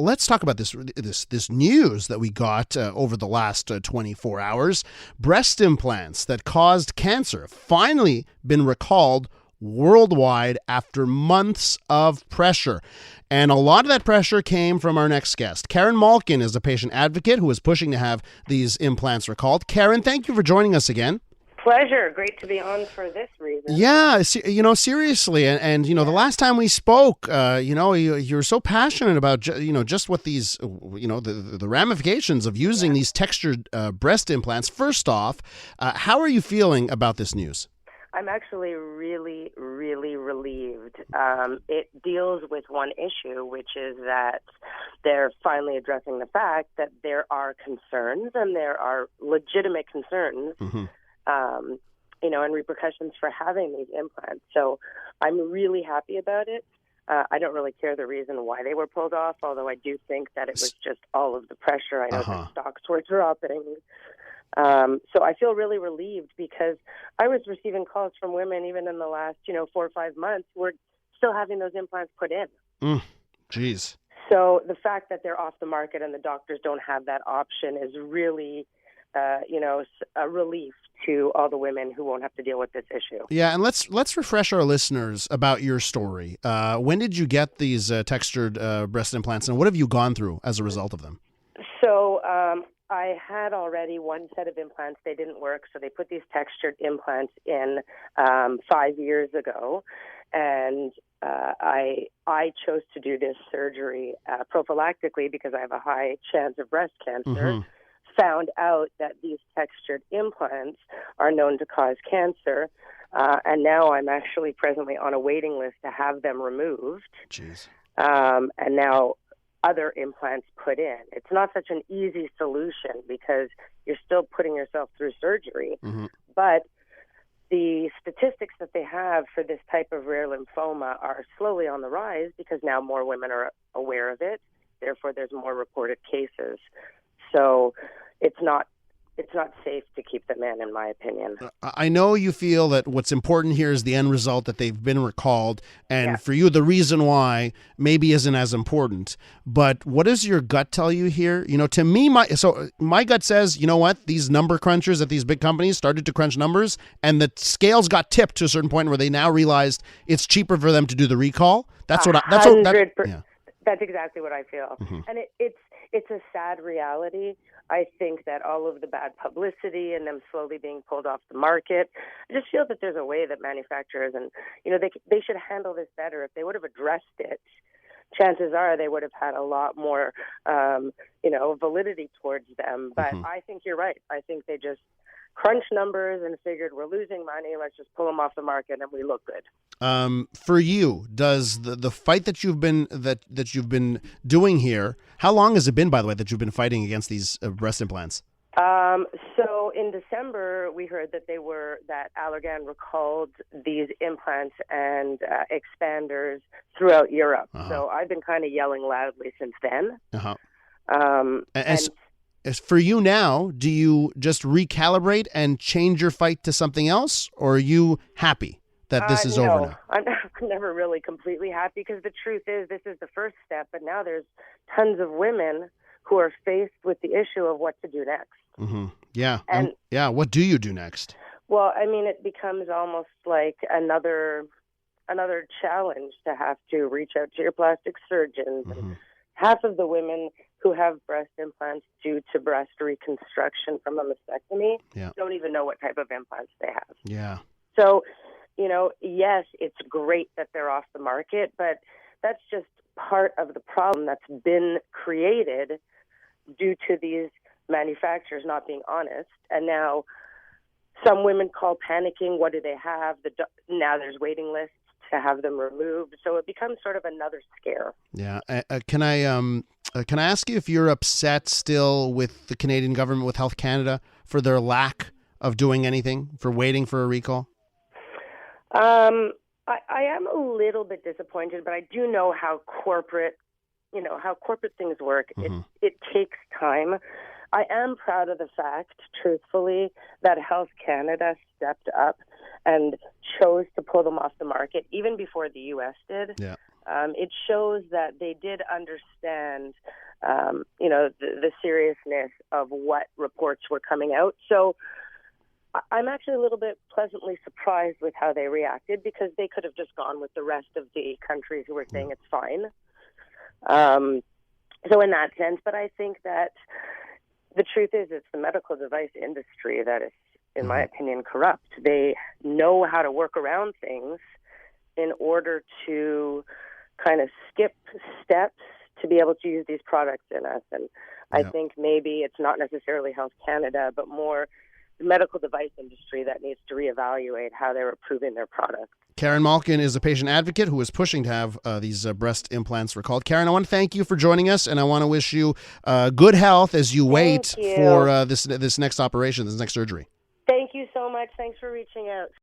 let's talk about this news that we got over the last 24 hours. Breast implants that caused cancer finally been recalled worldwide after months of pressure. And a lot of that pressure came from our next guest. Karen Malkin is a patient advocate who is pushing to have these implants recalled. Karen, thank you for joining us again. Pleasure. Great to be on for this reason. Yeah, seriously. And the last time we spoke, you're so passionate about, just what these, the ramifications of using these textured breast implants. First off, how are you feeling about this news? I'm actually really, really relieved. It deals with one issue, which is that they're finally addressing the fact that there are concerns, and there are legitimate concerns, and repercussions for having these implants. So I'm really happy about it. I don't really care the reason why they were pulled off, although I do think that it was just all of the pressure. I know the stocks were dropping. So I feel really relieved because I was receiving calls from women even in the last, 4 or 5 months who are still having those implants put in. Jeez. So the fact that they're off the market and the doctors don't have that option is really, a relief to all the women who won't have to deal with this issue. Yeah, and let's refresh our listeners about your story. When did you get these textured breast implants, and what have you gone through as a result of them? So I had already one set of implants. They didn't work, so they put these textured implants in 5 years ago. And I chose to do this surgery prophylactically because I have a high chance of breast cancer. Found out that these textured implants are known to cause cancer. And now I'm actually presently on a waiting list to have them removed. Jeez. And now other implants put in. It's not such an easy solution because you're still putting yourself through surgery. But the statistics that they have for this type of rare lymphoma are slowly on the rise because now more women are aware of it. Therefore, there's more reported cases. So it's not safe to keep them in my opinion. I know you feel that what's important here is the end result, that they've been recalled, and for you, the reason why maybe isn't as important. But what does your gut tell you here? To me, my gut says, you know what? These number crunchers at these big companies started to crunch numbers, and the scales got tipped to a certain point where they now realized it's cheaper for them to do the recall. That's what. That's exactly what I feel, and it's a sad reality. I think that all of the bad publicity and them slowly being pulled off the market, I just feel that there's a way that manufacturers and, they should handle this better. If they would have addressed it, chances are they would have had a lot more, validity towards them. But I think you're right. I think they just crunched numbers and figured we're losing money. Let's just pull them off the market and we look good. For you, does the fight that you've been doing here, how long has it been, by the way, that you've been fighting against these breast implants? So in December, we heard that Allergan recalled these implants and expanders throughout Europe. So I've been kind of yelling loudly since then. As for you now, do you just recalibrate and change your fight to something else, or are you happy that this is over now? I'm never really completely happy because the truth is this is the first step, but now there's tons of women who are faced with the issue of what to do next. Yeah. And what do you do next? Well, I mean, it becomes almost like another challenge to have to reach out to your plastic surgeons. Half of the women who have breast implants due to breast reconstruction from a mastectomy don't even know what type of implants they have. Yeah. So, yes, it's great that they're off the market, but that's just part of the problem that's been created due to these manufacturers not being honest. And now some women call panicking. What do they have? Now there's waiting lists to have them removed. So it becomes sort of another scare. Yeah. Can I ask you if you're upset still with the Canadian government, with Health Canada, for their lack of doing anything, for waiting for a recall? I am a little bit disappointed, but I do know how corporate things work. It takes time. I am proud of the fact, truthfully, that Health Canada stepped up and chose to pull them off the market even before the U.S. did. Yeah. it shows that they did understand, the seriousness of what reports were coming out. So I'm actually a little bit pleasantly surprised with how they reacted, because they could have just gone with the rest of the countries who were saying it's fine. So in that sense, but I think that the truth is it's the medical device industry that is, in my opinion, corrupt. They know how to work around things in order to kind of skip steps to be able to use these products in us. And I think maybe it's not necessarily Health Canada, but more the medical device industry that needs to reevaluate how they're approving their products. Karen Malkin is a patient advocate who is pushing to have these breast implants recalled. Karen, I want to thank you for joining us, and I want to wish you good health as you wait for this next operation, this next surgery. Thank you so much. Thanks for reaching out.